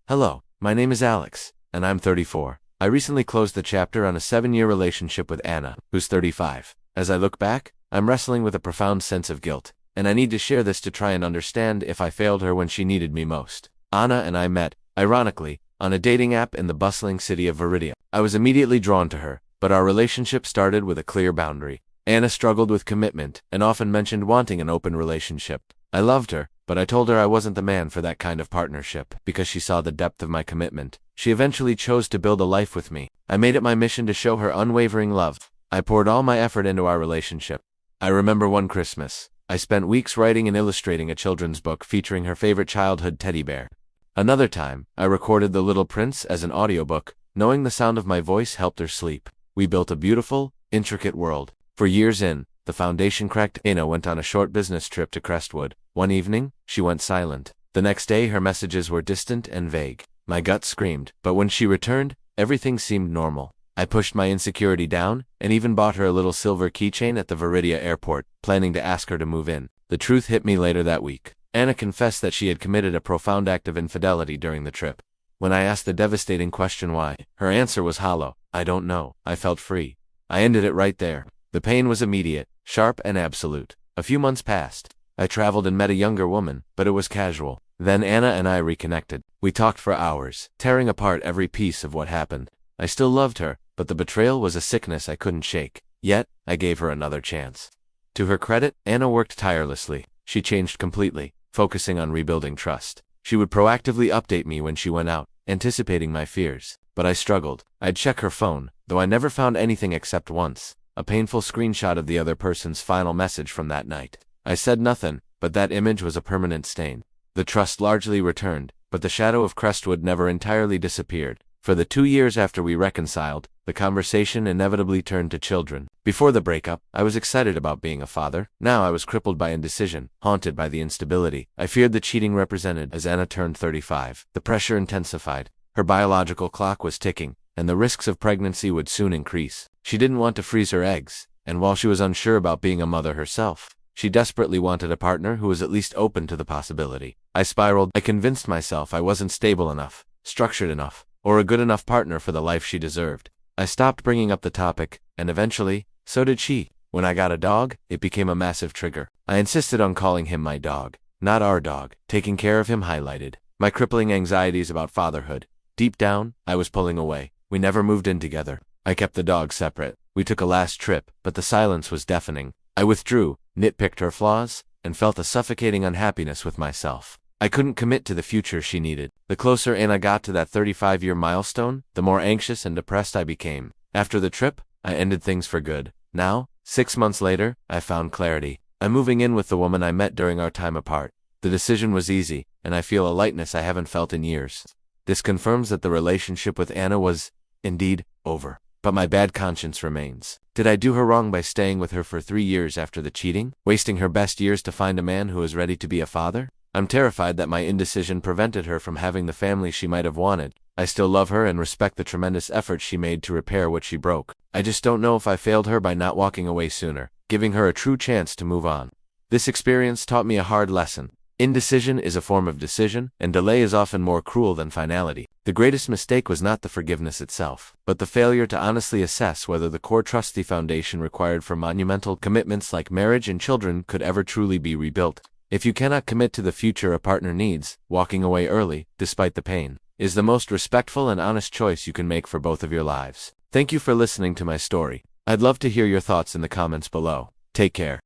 Hello, my name is Alex, and I'm 34. I recently closed the chapter on a 7-year relationship with Anna, who's 35. As I look back, I'm wrestling with a profound sense of guilt, and I need to share this to try and understand if I failed her when she needed me most. Anna and I met, ironically, on a dating app in the bustling city of Viridia. I was immediately drawn to her, but our relationship started with a clear boundary. Anna struggled with commitment and often mentioned wanting an open relationship. I loved her, but I told her I wasn't the man for that kind of partnership because she saw the depth of my commitment. She eventually chose to build a life with me. I made it my mission to show her unwavering love. I poured all my effort into our relationship. I remember one Christmas, I spent weeks writing and illustrating a children's book featuring her favorite childhood teddy bear. Another time, I recorded The Little Prince as an audiobook, knowing the sound of my voice helped her sleep. We built a beautiful, intricate world. For years in, the foundation cracked. Anna went on a short business trip to Crestwood. One evening, she went silent. The next day, her messages were distant and vague. My gut screamed, but when she returned, everything seemed normal. I pushed my insecurity down, and even bought her a little silver keychain at the Viridia airport, planning to ask her to move in. The truth hit me later that week. Anna confessed that she had committed a profound act of infidelity during the trip. When I asked the devastating question why, her answer was hollow. I don't know. I felt free. I ended it right there. The pain was immediate, sharp and absolute. A few months passed. I traveled and met a younger woman, but it was casual. Then Anna and I reconnected. We talked for hours, tearing apart every piece of what happened. I still loved her, but the betrayal was a sickness I couldn't shake. Yet, I gave her another chance. To her credit, Anna worked tirelessly. She changed completely, focusing on rebuilding trust. She would proactively update me when she went out, anticipating my fears. But I struggled. I'd check her phone, though I never found anything except once. A painful screenshot of the other person's final message from that night. I said nothing, but that image was a permanent stain. The trust largely returned, but the shadow of Crestwood never entirely disappeared. For the 2 years after we reconciled, the conversation inevitably turned to children. Before the breakup, I was excited about being a father. Now I was crippled by indecision, haunted by the instability I feared the cheating represented. As Anna turned 35, the pressure intensified. Her biological clock was ticking, and the risks of pregnancy would soon increase. She didn't want to freeze her eggs, and while she was unsure about being a mother herself, she desperately wanted a partner who was at least open to the possibility. I spiraled. I convinced myself I wasn't stable enough, structured enough, or a good enough partner for the life she deserved. I stopped bringing up the topic, and eventually, so did she. When I got a dog, it became a massive trigger. I insisted on calling him my dog, not our dog. Taking care of him highlighted my crippling anxieties about fatherhood. Deep down, I was pulling away. We never moved in together. I kept the dog separate. We took a last trip, but the silence was deafening. I withdrew, nitpicked her flaws, and felt a suffocating unhappiness with myself. I couldn't commit to the future she needed. The closer Anna got to that 35-year milestone, the more anxious and depressed I became. After the trip, I ended things for good. Now, 6 months later, I found clarity. I'm moving in with the woman I met during our time apart. The decision was easy, and I feel a lightness I haven't felt in years. This confirms that the relationship with Anna was, indeed, over. But my bad conscience remains. Did I do her wrong by staying with her for 3 years after the cheating, wasting her best years to find a man who is ready to be a father? I'm terrified that my indecision prevented her from having the family she might have wanted. I still love her and respect the tremendous effort she made to repair what she broke. I just don't know if I failed her by not walking away sooner, giving her a true chance to move on. This experience taught me a hard lesson. Indecision is a form of decision, and delay is often more cruel than finality. The greatest mistake was not the forgiveness itself, but the failure to honestly assess whether the core trusty foundation required for monumental commitments like marriage and children could ever truly be rebuilt. If you cannot commit to the future a partner needs, walking away early, despite the pain, is the most respectful and honest choice you can make for both of your lives. Thank you for listening to my story. I'd love to hear your thoughts in the comments below. Take care.